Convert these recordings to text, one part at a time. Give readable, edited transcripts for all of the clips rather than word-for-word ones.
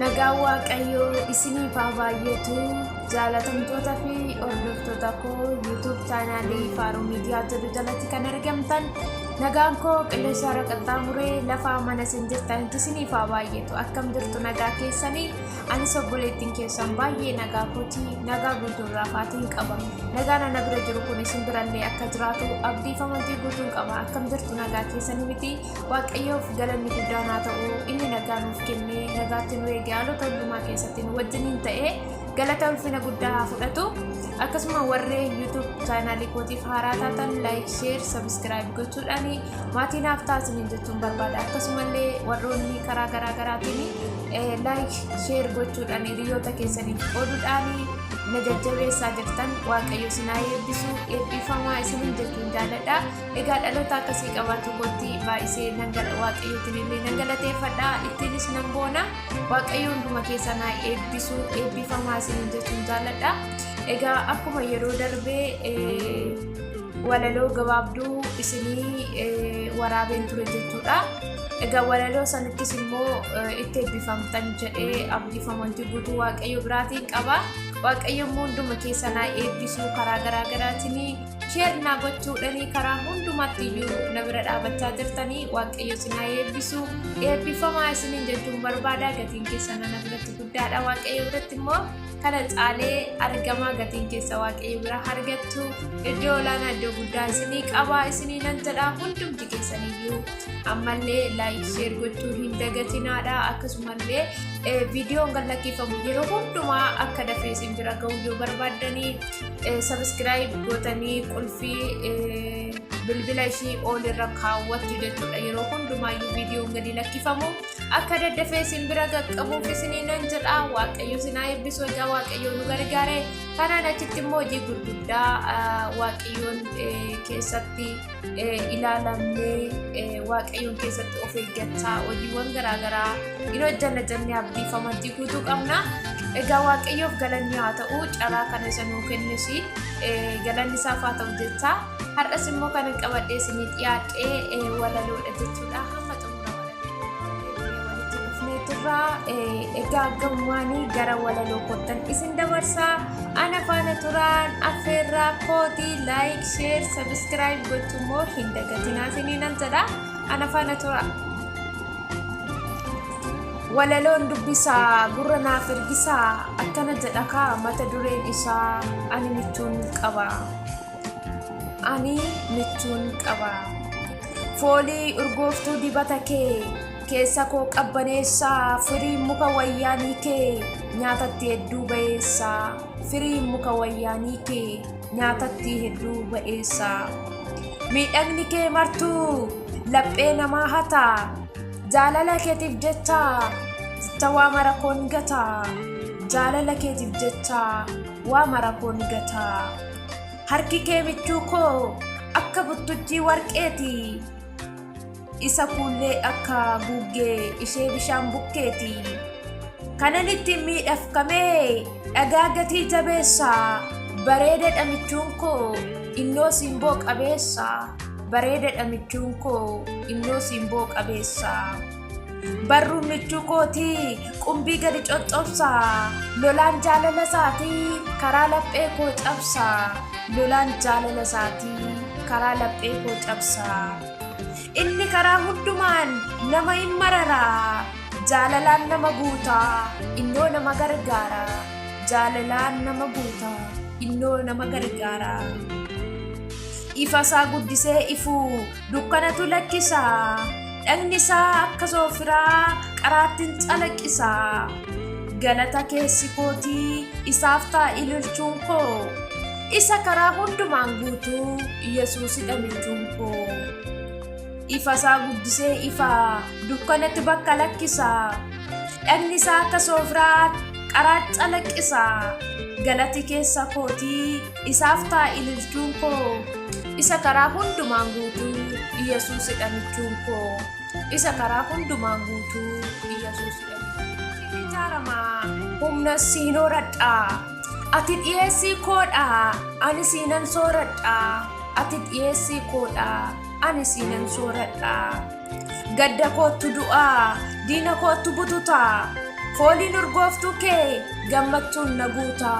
Nagaa Waaqayyoo isiniif haa baay'atu. Jaalatamtoota fi hordoftoota koo YouTube chaanaalii Faaruu Miidiyaa jedhu jalatti kan argamtan nagaan koo qilleensa irra qaxxaamuree lafa mana isin jirtanitti isiniif haa baay'atu. Akkam jirtu nagaa keessanii? Anis obboleettiin keessan baay'ee nagaa kooti. Nagaa guutuun raafaatiin qaba. Nagaan ana bira jiru kun isin birallee akka jiraatu abdii fi amantii guutuun qaba. Akkam jirtu nagaa keessanii miti? Waaqayyoof galanni guddaan haa ta'u. Inni nagaa nuuf kennee nagaatti nu eege haalota hundumaa keessatti nu wajjiniin ta'ee galata ulfina guddaa haa fudhatu. Akkasuma warreen YouTube chaanaalii kootiif haaraa taatan like, share, subscribe gochuudhaan maatii naaf taasisan jechuun barbaada. Akkasumallee warroonni karaa garaagaraatiin like, share gochuudhaan hiriyoota keessaniif qooduudhaan na jajjabeessaa jirtan Waaqayyo isin haa eebbisu, eebbifamaa isiniin jechuun jaalladha. Egaa dhaloota akkasii qabaatu kootti baay'isee Waaqayyootiin illee nan galateeffadha. Ittiinis nan boona. Waaqayyo hunduma keessan haa eebbisu, eebbifamaa isiniin jechuun jaalladha. Egaa akkuma yeroo darbee walaloo gabaabduu isinii waraabeen ture jechuudha. Egaa walaloo sanattis immoo itti eebbifamtan jedhee abdiifamantii guutuu Waaqayyo biraatiin qaba. Waaqayyo hunduma keessan haa eebbisu karaa garaagaraatiin share naa gochuudhaan karaa hundumatti iyyuu na bira dhaabachaa jirtanii Waaqayyo isin haa eebbisu, eebbifamaa isiniin jechuun barbaada. Gatiin keessan na biratti guddaadha. Waaqayyo biratti immoo kana caalee argamaa gatiin keessa Waaqayyo bira argattu iddoo olaanaa iddoo guddaa isinii qaba. Isinii nan jedha hundumti keessaniyyuu ammallee like share gochuu hin dagatinaadha. Akkasumallee viidiyoon gadhiifamu yeroo hundumaa akka dafee isin bira ga'u yoo barbaadanii subscribe gootanii qulfii bilbila ishii ol irra kaawwattu jechuudha. Yeroo hundumaayyuu viidiyoon gadi lakkifamu akka daddafee isin bira qaqqabuuf isinii nan jedha. Waaqayyo isin haa eebbisu. Egaa Waaqayyo nu gargaare. Kanaan achitti immoo hojii gurguddaa Waaqayyoon keessatti ilaalamnee Waaqayyoon keessatti of eeggachaa hojiiwwan garaagaraa yeroo hojjanna jennee abdiifamantii guutuu qabna. Egaa Waaqayyoof galanni haa ta'u. Carraa kana isa nuu kennes galanni isaaf haa ta'u jecha har'as immoo kan qabadhee isinii dhiyaadhee walaloodha jechuudha. Hamma xumura walitti dhufneetirraa egaa gammaanii gara walaloo kottan isin dabarsaa. Ana faana turaan affeerraa kootii like, share, subscribe gochuu immoo hin dagatinaa isinii nan jedha. Ana faana tura. Walaloon dubbisaa gurra naaf ergisaa akkana jedha kaa mata dureen isaa ani michuun qaba. Ani michuun qaba. Foolii urgooftuu dibata kee keessa koo qabbaneessaa firiin muka wayyaanii kee nyaatatti hedduu ba'eessaa. Firiin muka wayyaanii kee nyaatatti hedduu ba'eessaa. Miidhagni kee martuu laphee namaa hataa. Jaalala keetiif jecha waa marakoon gataa. Jaalala keetiif jecha waa marakoon gataa. Harki kee michuu koo akka buttuchii warqeeti. Isa kuullee akka guuggee ishee bishaan bukkeeti. Kanan ittiin miidhagfamee dhagaa gatii jabeessaa. Bareedadha michuun koo innoo simboo qabeessaa. Bareedadha michuun koo innoo simboo qabeessaa. Barruun michuu kootii qumbii gadi coccobsaa. Lolaan jaalala isaatii karaa laphee koo cabsaa. Lolaan jaalala isaatii karaa laphee koo cabsaa. Inni karaa hundumaan nama hin mararaa. Jaalalaan nama guutaa innoo nama gargaara. Jaalalaan nama guutaa innoo nama gargaara. Ifa isaa guddisee ifuu dukkanatu lakkisaa. Dhagni isaa akka soofiraa qaraattiin calaqqisaa. Galata keessi kootii isaaf ta'a ililchuun koo. Isa karaa hundumaan guutuu Yesuusidha michuun koo. Ifa isaa guddisee ifaa dukkanatti bakka lakkisaa. Dhagni isaa akka soofiraa qaraat calaqqisaa. Galati keessa kootii isaaf ta'a ililchuun koo. Isa karaa hundumaan guutuu Yesuusidha michuun koo. Isa karaa hundumaan guutuu Yesuusidha michuun koo. Ijaaramaa humna siin horadhaa. Ati dhiyeessii koodhaa ani siinan sooradhaa. Ati dhiyeessii koodhaa ani siinan sooradhaa. Gadda kootu du'aa diina kootu bututaa. fooliin urgooftuu kee gammachuun na guuta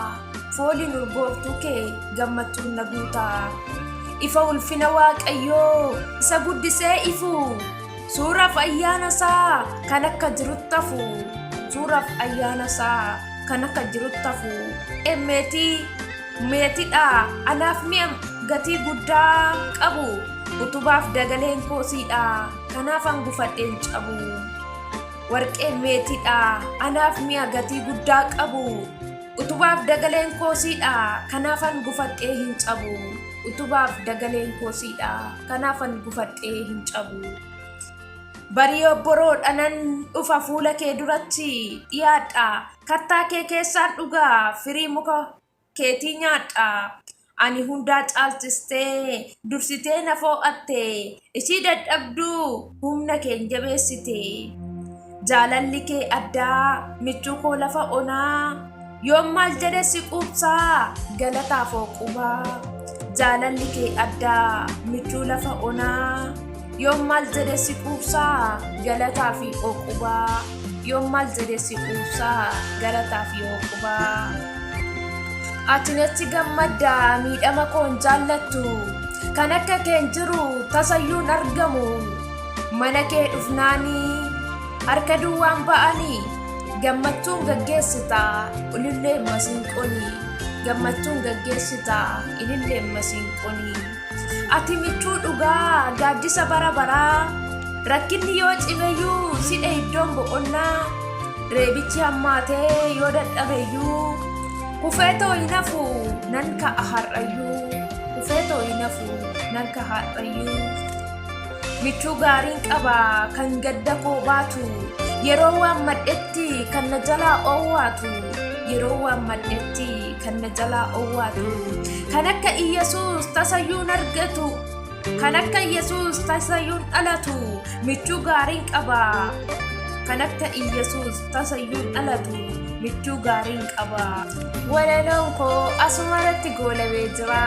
fooliin urgooftuu kee gammachuun na guuta ifa ulfina waaqayyoo isa guddisee ifu suuraaf ayyaana isaa kan akka jirutti hafu suuraaf ayyaana isaa kan akka jirutti hafu meetiidha anaaf mi'a gatii guddaa qabu utubaaf dagaleen koosiidha kanaaf hangufadheen cabu warqee meetiidha anaaf mi'a gatii guddaa qabu utubaaf dagaleen koosiidha kanaaf hangufadhee hin cabu utubaaf dagaleen koosiidha kanaaf hangufadhee hin cabu barii obboroodhanan dhufa fuula kee duratti dhiyaadha kattaa kee keessaan dhugaa firii muka keetii nyaadha ani hundaa caalchistee dursitee na foo'atte ishii dadhabduu humna keen jabeessite jaalalli kee addaa michuu koo lafa onaa yoom maal jedhe si quubsaa galataaf oqubaa jaalalli kee addaa michuu lafa onaa yoom maal jedhe si quubsaa galataa fi oqubaa yoom maal jedhe si quubsaa galataa fi oqubaa ati natti gammadda miidhama koon jaallattu kan akka keen jiru tasayyuun argamu mana kee dhufnaanii harka duwwaan ba'anii gammachuun gaggeessita ilillee masiinqonii gammachuun gaggeessita ilillee masiinqonii ati michuu dhugaa gaaddisa bara baraa rakkinni yoo cimeyyuu sidhe iddoon boqonnaa reebichi hammaatee yoo dadhabeyyuu kufeetoo hin hafu nan ka'a har'ayyuu kufeetoo hin hafu nan ka'a har'ayyuu michuu gaariin qaba kan gadda koo baatu yeroo waan madhetti kan na jalaa oowwaatu yeroo waan madhetti kan na jalaa oowwaatu kan akka Iyyesuus tasayyuun argatu kan akka Iyyesuus tasayyuun dhalatu michuu gaariin qaba kan akka Iyyesuus tasayyuun dhalatu michuu gaariin qaba walaloon koo asumarratti goolabee jira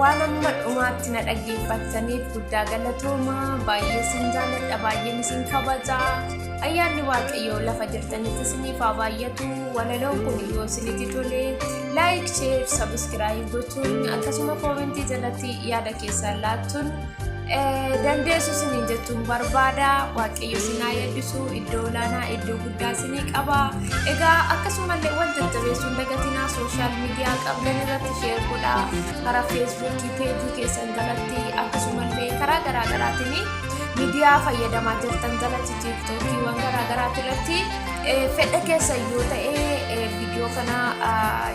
waan amma dhumaatti na dhaggeeffattaniif guddaa galatooma baay'ee sin jaalladha baay'een isin kabaja ayyaanni waaqayyoo lafa jirtanitti isiniif haa baay'atu walaloon kun yoo isinitti tole laayik sheer sabskiraayib gochuun akkasuma koomentii jalatti yaada keessan laattuun dandeessu isinii jechuun barbaada waaqayyo isin haa eebbisu iddoo olaanaa iddoo guddaa isinii qaba egaa akkasumallee wal jajjabeessuun dagatinaa sooshaal miidiyaa qabdan irratti sheer godha karaa feesbuukii peejii keessan jalatti akkasumallee karaa garaagaraatiin miidiyaa fayyadamaa jirtan jalatti tiiktookiiwwan garaagaraati irratti fedha keessa yoo ta'e viidiyoo kana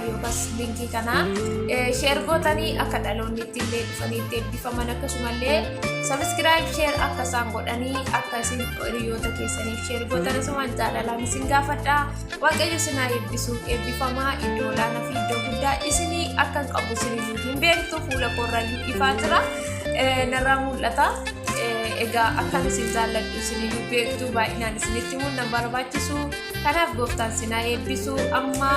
yookaas linkii kana sheer gootanii akka dhaloonni ittillee dhufanii itti eebbifaman akkasumallee sabskiraayib sheer akka isaan godhanii akka isin hiriyoota keessaniif sheer gootan asumaan jaalalaan isin gaafadha waaqayyo isin haa eebbisu eebbifamaa iddoo olaanaa fi iddoo guddaa isinii akka hin qabu isinii hin beektu fuula koorraayyuu ifaa jira narraa mul'ata egaa akkan isin jaalladhu isinii beektu baay'inaan isinitti himuun nan barbaachisu kanaaf gooftaan isin haa eebbisu amma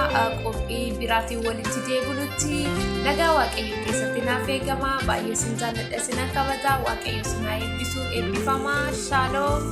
qophii biraatiin walitti deebinutti nagaa waaqayyo keessatti naaf eegama baay'ee isin jaalladha isin kabaja waaqayyo isin haa eebbisu eebbifamaa shaaloom